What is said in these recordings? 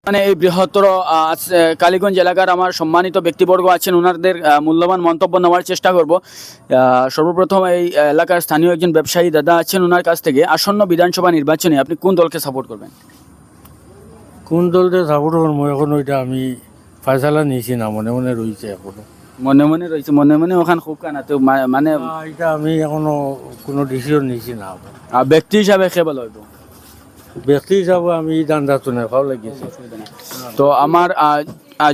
মানে এই বৃহত্তর কালীগঞ্জ এলাকার আমার সম্মানিত ব্যক্তিবর্গ আছেন, ওনাদের মূল্যবান মন্তব্য নেওয়ার চেষ্টা করব। সর্বপ্রথম এই এলাকার স্থানীয় একজন ব্যবসায়ী দাদা আছেন, ওনার কাছ থেকে আসন্ন বিধানসভা নির্বাচনে আপনি কোন দলকে সাপোর্ট করবেন? কোন দলটা সাপোর্ট করবো এখন ওইটা আমি ফয়সালা নিয়েছি না, মনে মনে রয়েছে এখনো। মনে মনে রয়েছে, মনে মনে ওখান খুব কানা তো মানে এটা আমি এখনো কোনো ডিসিশন নিয়েছি না। ব্যক্তি হিসাবে কে ভালো হইব? ব্যক্তি হিসাবে আমি দান্দা তো না ভালো লাগিয়েছে। তো আমার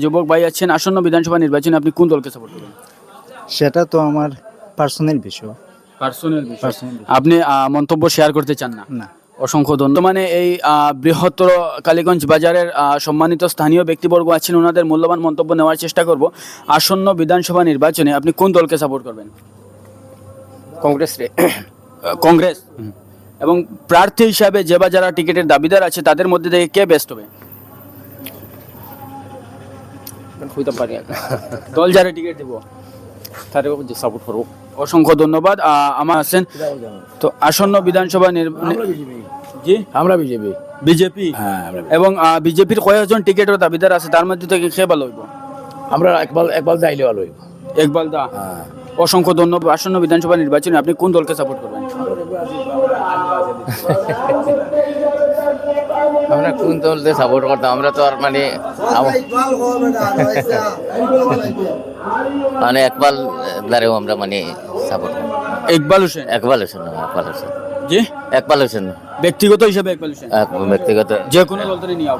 যুবক ভাই আছেন, আসন্ন বিধানসভা নির্বাচনে আপনি কোন দলকে সাপোর্ট করবেন? সেটা তো আমার পার্সোনাল বিষয়। পার্সোনাল বিষয়, আপনি মন্তব্য শেয়ার করতে চান না? না। অসংখ্য ধন্যবাদ। মানে এই বৃহত্তর কালীগঞ্জ বাজারের সম্মানিত স্থানীয় ব্যক্তিবর্গ আছেন, ওনাদের মূল্যবান মন্তব্য নেওয়ার চেষ্টা করব। আসন্ন বিধানসভা নির্বাচনে আপনি কোন দলকে সাপোর্ট করবেন? কংগ্রেস রে। কংগ্রেস। এবং প্রার্থী হিসাবে যে বা যারা টিকিটের দাবিদার আছে তাদের মধ্যে থেকে কে বেস্ট হবে? হইতে পারি দল যারা টিকিট দেব তারে সাপোর্ট করবো। অসংখ্য ধন্যবাদ। আমার আছেন তো আসন্ন বিধানসভা জি আমরা বিজেপি। বিজেপি। হ্যাঁ এবং বিজেপির কয়েকজন টিকিটের দাবিদার আছে, তার মধ্যে থেকে কে ভালো হইব? আমরা একবার যাইলে ভালো হইব। ইকবাল দা। হ্যাঁ। অসংখ্য ধন্যবাদ। আসন্ন বিধানসভা নির্বাচনে আপনি কোন দলকে সাপোর্ট করবেন? আমরা কোন দলকে সাপোর্ট করতাম? আমরা তো আর মানে মানে একবার দ্বারেও আমরা মানে সাপোর্ট ইকবাল হোসেন। একবার হোসেন না, একবার হোসেন। জি একবার হোসেন না, ব্যক্তিগত হিসাবে ইকবাল হোসেন, ব্যক্তিগত যে কোনো দল থেকে নিয়ে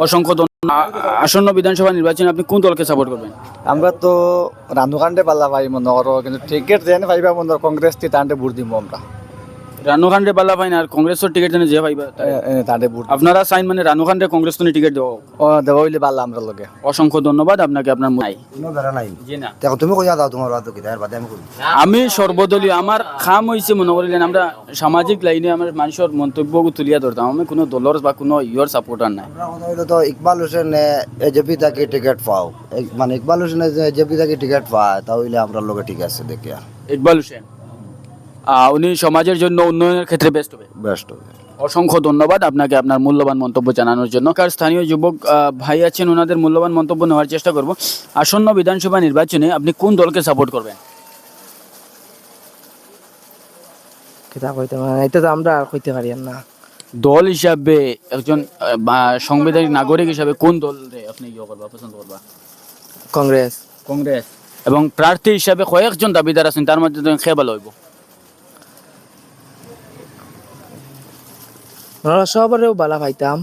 অসংখ্য ধন্যবাদ। আসন্ন বিধানসভা নির্বাচনে আপনি কোন দলকে সাপোর্ট করবেন? আমরা তো রানুকান্ডে পাল্লা পাই মনে করো, কিন্তু টিকিট যেন পাইবা মনে করো কংগ্রেস তান্ডে ভোট দিব আমরা। রানুখান্ডে বালা পাইন আর কংগ্রেসের টিকিট জানে যে পাইবা তান্ডে ভোট আপনারা চাইন, মানে রানুখান্ডে কংগ্রেস টিকিট দেওয়া হোক। দেওয়া হইলে পাল্লা আমরা লগে। অসংখ্য ধন্যবাদ আপনাকে। আপনার নাই নাই জি না, দেখো তুমি কইয়া দাও তোমার বাদ কি তার বাদে আমি কই আমি সর্বদলীয় আমার খাম হয়েছে মনে করিলেন, আমরা সামাজিক লাইনে আমার মানুষের মন্তব্য তুলিয়া ধরতাম। আমি কোনো দলের বা কোনো ইয়র সাপোর্টার নাই। আমরা কথা হইলো তো ইকবাল হোসেন এজেপি থেকে টিকিট পাও, মানে ইকবাল হোসেন এজেপি থেকে টিকিট পায় তাহলে আমরা লগে ঠিক আছে দেখিয়া ইকবাল হোসেন উনি সমাজের জন্য উন্নয়নের ক্ষেত্রে বেস্ট হবে। বেস্ট হবে। অসংখ্য ধন্যবাদ আপনাকে আপনার মূল্যবান মন্তব্য জানানোর জন্য। কার স্থানীয় যুবক ভাই আছেন, ওনাদের মূল্যবান মন্তব্য নেওয়ার চেষ্টা করব। আসন্ন বিধানসভা নির্বাচনে আপনি কোন দলকে সাপোর্ট করবেন? কিতা কইতে মানে এটা তো আমরা আর কইতে পারি না। দল হিসাবে একজন সাংবিধানিক নাগরিক হিসাবে কোন দলরে আপনি ইয়ে করবা, পছন্দ করবা? কংগ্রেস। কংগ্রেস। এবং প্রার্থী হিসাবে কয়েকজন দাবিদার আছেন, তার মধ্যে তুমি খেয়ে ভালো হইব? আমরা সবারও বালা পাইতাম,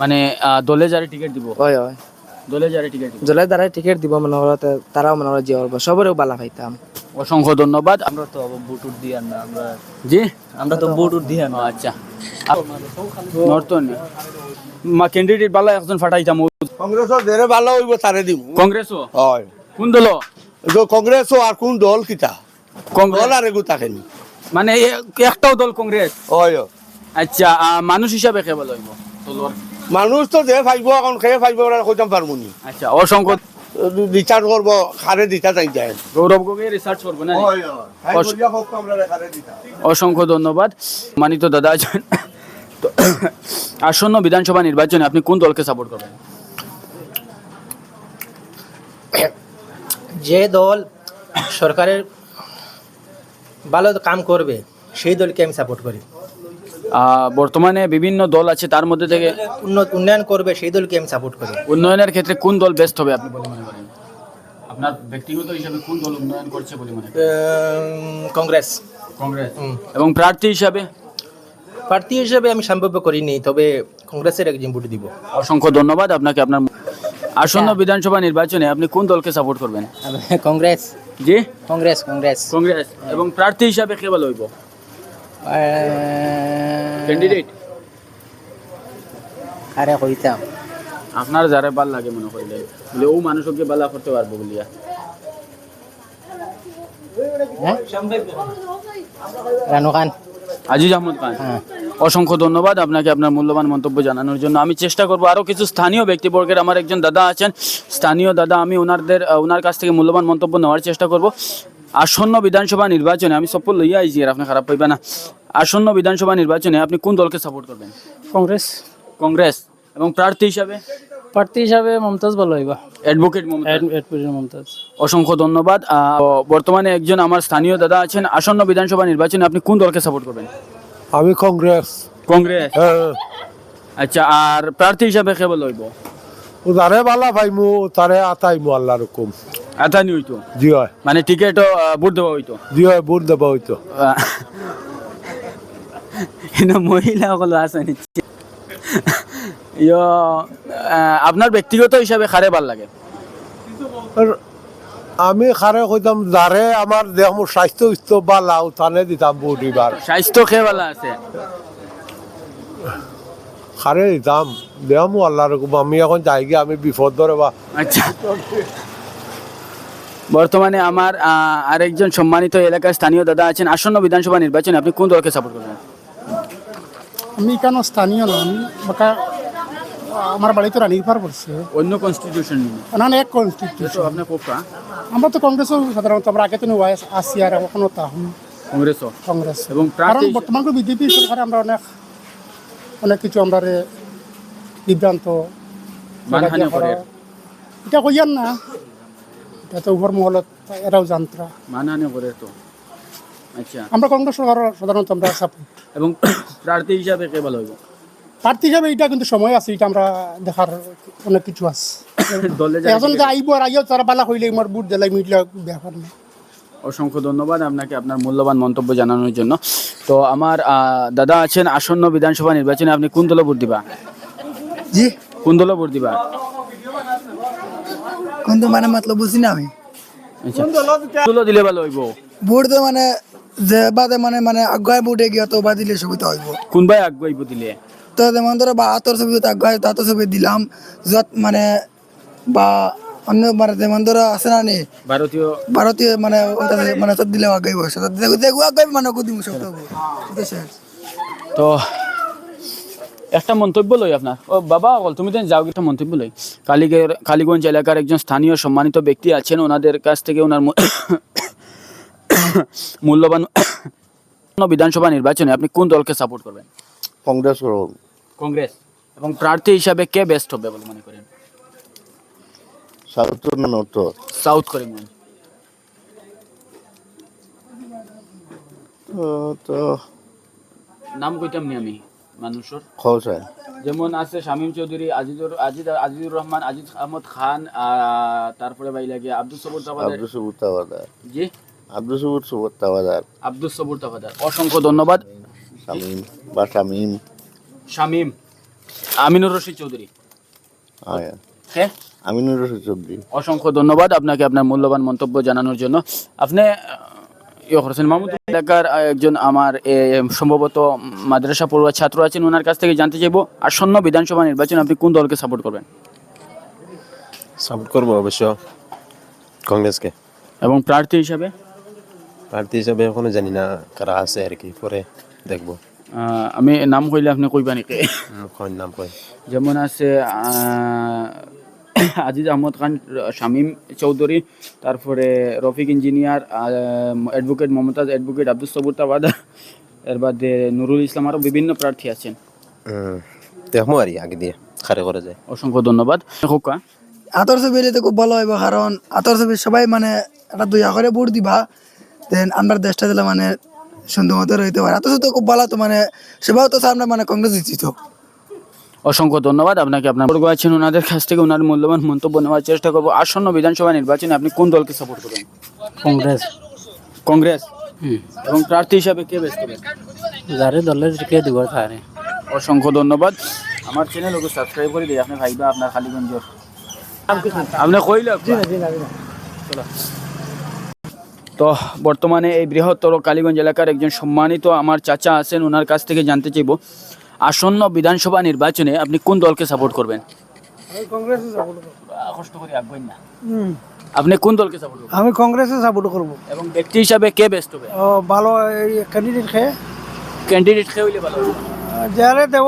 মানে দলে যারা টিকিট দিব, হয় হয় দলে যারা টিকিট দিব জলের দ্বারা টিকিট দিব মনে করো, তারাও মনে করো যে করবো, সবারও বালা পাইতাম। অসংখ্য ধন্যবাদ। আমরা তো বুটুর দিয়ে না, আমরা জি আমরা তো বুটুর দিয়ে না। আচ্ছা নর্তন ক্যান্ডিডেট বালা একজন ফাটাইতাম। কংগ্রেসও যেরে ভালো হইব তারে দিব। কংগ্রেসও হয় কোন দল? কংগ্রেসও আর কোন দল কিতা কংগ্রেস দল আর এগু থাকেনি। মানে একটাও দল কংগ্রেস। হয় আচ্ছা মানুষ হিসাবে কে ভালো হইব দলর? মানুষ তো যে ফাইব এখন খেয়ে ফাইব ওরা কইতাম পারবো নি। আচ্ছা অসংখ্য রিচার্জ করবো খারে দিতা চাই যায়। গৌরব গগৈ রিসার্চ করবো না? অসংখ্য ধন্যবাদ। মানিত দাদা আছেন তো আসন্ন বিধানসভা নির্বাচনে আপনি কোন দলকে সাপোর্ট করবেন? যে দল সরকারের ভালো কাম করবে সেই দলকে আমি সাপোর্ট করি। বর্তমানে বিভিন্ন দল আছে, তার মধ্যে থেকে উন্নয়ন করবে সেই দলকে আমি সাপোর্ট করি। উন্নয়নের ক্ষেত্রে কোন দল বেস্ট হবে আপনি বলে মনে করেন? আপনার ব্যক্তিগত হিসাবে কোন দল উন্নয়ন করছে বলে মনে করেন? কংগ্রেস। কংগ্রেস। এবং প্রার্থী হিসাবে? প্রার্থী হিসেবে আমি সম্ভাব্য করিনি, তবে কংগ্রেসের একজন ভোট দিব। অসংখ্য ধন্যবাদ আপনাকে। আপনার আসন্ন বিধানসভা নির্বাচনে আপনি কোন দলকে সাপোর্ট করবেন? কংগ্রেস। জি কংগ্রেস। কংগ্রেস। কংগ্রেস। এবং প্রার্থী হিসাবে কে ভালো হইব? ক্যান্ডিডেট আরে কইতাম আপনার যারা ভাল লাগে মনে করিলেন বলে ও মানুষকে বালা করতে পারবো বলিয়া। রানু খান। আজিজ আহমদ খান। অসংখ্য ধন্যবাদ আপনাকে আপনার মূল্যবান মন্তব্য জানানোর জন্য। আমি চেষ্টা করবো আরও কিছু স্থানীয় ব্যক্তিবর্গের, আমার একজন দাদা আছেন স্থানীয় দাদা, আমি ওনার কাছ থেকে মূল্যবান মন্তব্য নেওয়ার চেষ্টা করব। আসন্ন বিধানসভা নির্বাচনে আমি সফল লইয়া আইছি, আর আপনি খারাপ পাইবা না। আসন্ন বিধানসভা নির্বাচনে আপনি কোন দলকে সাপোর্ট করবেন? কংগ্রেস। কংগ্রেস। এবং প্রার্থী হিসাবে প্রার্থী হিসাবে মমতাজ ভালো হইবা অ্যাডভোকেট মমতাজ। মমতাজ। অসংখ্য ধন্যবাদ। বর্তমানে একজন আমার স্থানীয় দাদা আছেন, আসন্ন বিধানসভা নির্বাচনে আপনি কোন দলকে সাপোর্ট করবেন? আমি কংগ্রেস। কংগ্রেস। আচ্ছা, আর প্রার্থী হিসাবে কে বল হইব? তারে বালা ভাইমু তারে আতাইমু আল্লাহর হুকুম। আতানি হইতো, জি হয়, মানে টিকেটও ভোট দেওয়া হইতো। জি হয়, ভোট দেবা হইতো। মহিলা সকল আছে নিচ্ছে। আপনার ব্যক্তিগত হিসাবে খারে ভাল লাগে? আর আমি খারে কইতাম যারে আমার দেহ মোৰ স্বাস্থ্য উস্থ বালাও তানে দিতাম ভোট এবার। স্বাস্থ্য কে ভালো আছে? খারে দিতাম দেহমু আল্লাহর হুকুম। আমি এখন যাই গিয়ে আমি বিপদ ধরে বা। আচ্ছা, বর্তমানে আমার আরেকজন সম্মানিত এলাকার স্থানীয় দাদা আছেন, আসন্ন বিধানসভা নির্বাচনে আপনি কোন দলকে সাপোর্ট করবেন? আমি কেন স্থানীয় না, আমি আমার বাড়িতে রানীরপার পড়ছে, অন্য কনস্টিটিউশন ওনার এক কনস্টিটিউশন। আপনার কোপা আমরা তো কংগ্রেসও সাধারণত আমরা আগে তো আসি আর এখনো তাহম কংগ্রেসও কংগ্রেস। এবং কারণ প্রার্থী বর্তমান বিজেপি সরকারে আমরা অনেক কিছু আমরা বিভ্রান্ত মানহানি করে, এটা কইয়ান না, এটা তো উপর মহলত এরাও জানতরা মানহানি করে তো। আচ্ছা, আমরা কংগ্রেস সরকার সাধারণত আমরা সাপোর্ট। এবং প্রার্থী হিসাবে কে ভালো হইব? প্রার্থী হিসাবে এটা কিন্তু সময় আছে, এটা আমরা দেখার অনেক কিছু আছে। দলে এখন যে আইব আর আইও তারা বালা হইলে আমার বুট জ্বালাই মিটলে ব্যাপার না। অসংখ্য ধন্যবাদ আপনাকে আপনার মূল্যবান মন্তব্য জানানোর জন্য। তো আমার দাদা আছেন, আসন্ন বিধানসভা নির্বাচনে আপনি কোন দলে ভোট দিবা? জি, কোন দলে ভোট দিবা? কিন্তু মানে মতলব বুঝি না আমি। আচ্ছা, দলে দিলে ভালো হইব? ভোট তো মানে যে বাদে মানে মানে আগুয়ায় ভোটে গিয়া তো বা দিলে সুবিধা হইব। কোনবাই আগুয়াইব দিলে? তো যেমন ধরো বা আতর ছবি আগুয়ায় তাতো ছবি দিলাম যত মানে বা অন্য মানে যেমন ধরো আছে না নি ভারতীয় ভারতীয় মানে ওটা মানে সব দিলে আগাইব সেটা দেখো আগাইব মানে কদিম সব তো একটা মন্তব্য লই আপনার। ও বাবা বল, তুমি তো যাও, একটা মন্তব্য লই। কালীগঞ্জ এলাকার একজন স্থানীয় সম্মানিত ব্যক্তি আছেন, ওনাদের কাছ থেকে ওনার মূল্যবান বিধানসভা নির্বাচনে আপনি কোন দলকে সাপোর্ট করবেন? কংগ্রেস কংগ্রেস। এবং প্রার্থী হিসাবে কে বেস্ট হবে বলে মনে করেন? সাউথ না নর্থ? সাউথ করিমগঞ্জ। তো নাম কইতাম নি আমি মানুষের, খোসায় যেমন আছে শামীম চৌধুরী, আজিজুর রহমান, আজিজ আহমদ খান, তারপরে ভাই লাগে আব্দুল সবুর তাওয়াদার। আব্দুল সবুর তাওয়াদার। জি, আব্দুল সবুর তাওয়াদার। আব্দুল সবুর তাওয়াদার। অসংখ্য ধন্যবাদ। শামীম বা শামীম, শামীম, আমিনুর রশিদ চৌধুরী। হ্যাঁ, আমিনুর রশিদ চৌধুরী। অসংখ্য ধন্যবাদ আপনাকে আপনার মূল্যবান মন্তব্য জানানোর জন্য। আপনি হোসেন মাহমুদ এলাকার একজন আমার সম্ভবত মাদ্রাসা পড়ুয়া ছাত্র আছেন, ওনার কাছ থেকে জানতে চাইবো আসন্ন বিধানসভা নির্বাচনে আপনি কোন দলকে সাপোর্ট করবেন? সাপোর্ট করবো অবশ্য কংগ্রেসকে। এবং প্রার্থী হিসাবে? প্রার্থী হিসাবে এখনো জানি না কারা আছে আর কি, পরে দেখবো। আমি নাম কইলে আপনি কইবা নাকি? নাম কয় যেমন আছে আজিজ আহমদ খান, শামীম চৌধুরী, তারপরে Rafiq engineer, advocate Mumtaz, advocate Abdul Sabur Tawadar, এর বাদে নুরুল ইসলাম, আরও বিভিন্ন প্রার্থী আছেন। দেখবো আর আগে দিয়ে খারে করা যায়। অসংখ্য ধন্যবাদ। খোকা, আতর ছবি এলে তো খুব ভালো হইব, কারণ আতর ছবি সবাই মানে একটা দুই করে ভোট দিবা, দেন আমরা দেশটা দিলে মানে সুন্দর মতো রইতে পারে। আতর তো খুব ভালো, তো মানে সেবাও তো আমরা মানে কংগ্রেস দিচ্ছি তো। অসংখ্য ধন্যবাদ আপনাকে আপনার বর্গ আছেন, ওনাদের কাছ থেকে ওনার মূল্যবান মন্তব্য নেওয়ার চেষ্টা করবো। আসন্ন বিধানসভা নির্বাচনে আপনি কোন দলকে সাপোর্ট করবেন? কংগ্রেস। কংগ্রেস। এবং প্রার্থী হিসাবে কে বেস্ট হবে? যারে দলের কে দিব তারে। অসংখ্য ধন্যবাদ। আমার চ্যানেলকে সাবস্ক্রাইব করে দিই, আপনি ভাইবা আপনার খালিগঞ্জর আপনি কইলে তো। বর্তমানে এই বৃহত্তর কালীগঞ্জ এলাকার একজন সম্মানিত আমার চাচা আছেন, ওনার কাছ থেকে জানতে চাইব আসন্ন বিধানসভা নির্বাচনে আপনি কোন দলকে সাপোর্ট করবেন? কষ্ট করে আগুন না, আপনি কোন দলকে সাপোর্ট করবেন? আমি কংগ্রেসে সাপোর্ট করব। এবং ব্যক্তি হিসাবে কে বেস্ট হবে? ভালো ক্যান্ডিডেট খেয়ে ক্যান্ডিডেট কে হইলে ভালো হবে? যারে দেব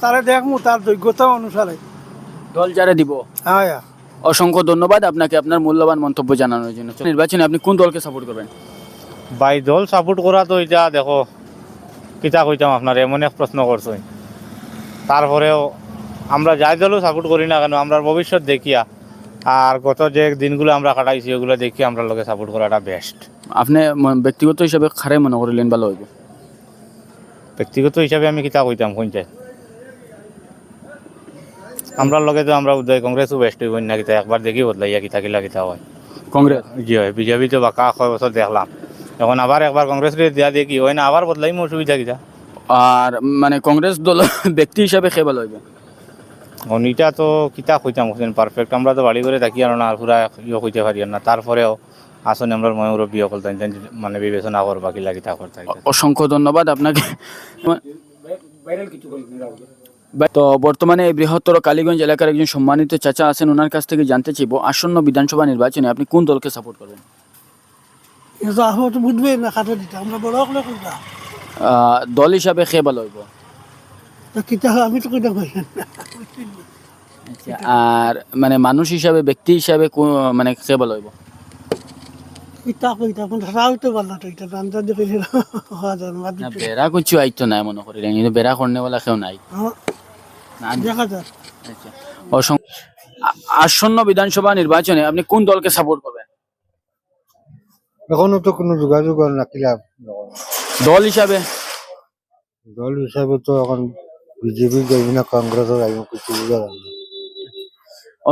তারে দেখমু তার যোগ্যতা অনুসারে দল যারা দিব। হ্যাঁ, অসংখ্য ধন্যবাদ আপনাকে আপনার মূল্যবান মন্তব্য জানানোর জন্য। নির্বাচনে আপনি কোন দলকে সাপোর্ট করবেন? বাই দল সাপোর্ট করা তো এটা দেখো কিতা কইতাম আপনার, এমন এক প্রশ্ন করছেন। তারপরেও আমরা যাই দলও সাপোর্ট করি না কেন আমরা ভবিষ্যৎ দেখিয়া আর গত যে দিনগুলো আমরা কাটাইছি ওগুলো দেখি আমরা লোকে সাপোর্ট করাটা বেস্ট। আপনি ব্যক্তিগত হিসাবে খারে মনে করিলেন ভালো হইব? ব্যক্তিগত হিসাবে আমি কিতা কইতাম পঞ্চায়েত আমরা লগে তো আমরা উদয় কংগ্রেসও বেস্ট হইব না কিতা একবার দেখি বদলাইয়া কিতা কিলা কিতা হয়। কংগ্রেস জি হয়, বিজেপি তো বাকা 6 বছর দেখলাম, এখন আবার একবার কংগ্রেস দিয়া দেখি হয় না, আবার বদলাইম অসুবিধা কিতা। আর মানে কংগ্রেস দল ব্যক্তি হিসাবে খেয়ে ভালো হইব? এটা তো কিতা কইতাম পারফেক্ট আমরা তো বাড়ি করে থাকি আর না আর পুরা কইতে পারি না, তারপরেও আসলে আমরা মুরব্বী সকল মানে বিবেচনা করবা কিলা কিতা করতে। অসংখ্য ধন্যবাদ আপনাকে। তো বর্তমানে এই বৃহত্তর কালীগঞ্জ এলাকার একজন সম্মানিত চাচা আছেন, ওনার কাছ থেকে জানতে চাইব আসন্ন বিধানসভা নির্বাচনে আপনি কোন দলকে সাপোর্ট করবেন? বুঝবে না খাতে দিতে আমরা বড় হলে দল হিসাবে খেয়ে ভালো হইব? আমি তো কইতে পারি আর মানে মানুষ হিসাবে ব্যক্তি হিসাবে মানে খেয়ে ভালো হইব? কিতা কইতা রাও তো ভালো তো এটা জানতে দেখি না বেড়া কিছু আইতো নাই মনে করিলেন, কিন্তু বেড়া করনেওয়ালা কেউ নাই। দেখা যায়। আচ্ছা, আসন্ন বিধানসভা নির্বাচনে আপনি কোন দলকে সাপোর্ট করবেন? এখনো তো কোনো যোগাযোগ না কিলা দল হিসাবে? দল হিসাবে তো এখন বিজেপি যাইব না কংগ্রেসও যাইব কিছু বুঝা যায় না।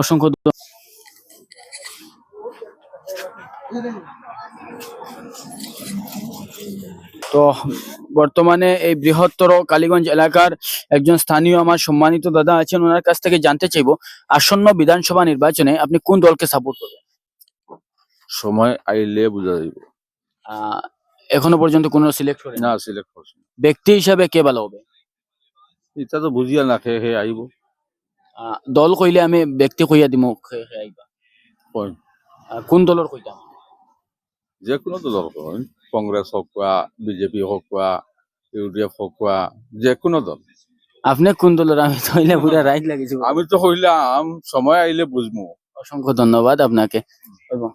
অসংখ্য তো বর্তমানে এই বৃহত্তর কালীগঞ্জ এলাকার একজন স্থানীয় আমার সম্মানিত দাদা আছেন, ওনার কাছ থেকে জানতে চাইবো আসন্ন বিধানসভা নির্বাচনে আপনি কোন দলকে সাপোর্ট করবেন? সময় আইলে বুঝা যাইব। এখনো পর্যন্ত কোনো সিলেক্ট করেন না সিলেক্ট করছি, ব্যক্তি হিসাবে কে ভালো হবে? এটা তো বুঝিয়া না খেয়ে খেয়ে আইব। দল কইলে আমি ব্যক্তি কইয়া দিমু আইবা। কই কোন দলের কইতাম? যে কোনো তো দল করেন, কংগ্রেস হোক বা বিজেপি হোক বা ইউডিএফ হোক বা যে কোনো দল। আপনি কোন দলের? আমি তো হইলে পুরা রাইট লাগিছে। আমি তো হইলাম সময় আইলে বুঝবো। অসংখ্য ধন্যবাদ আপনাকে। এবং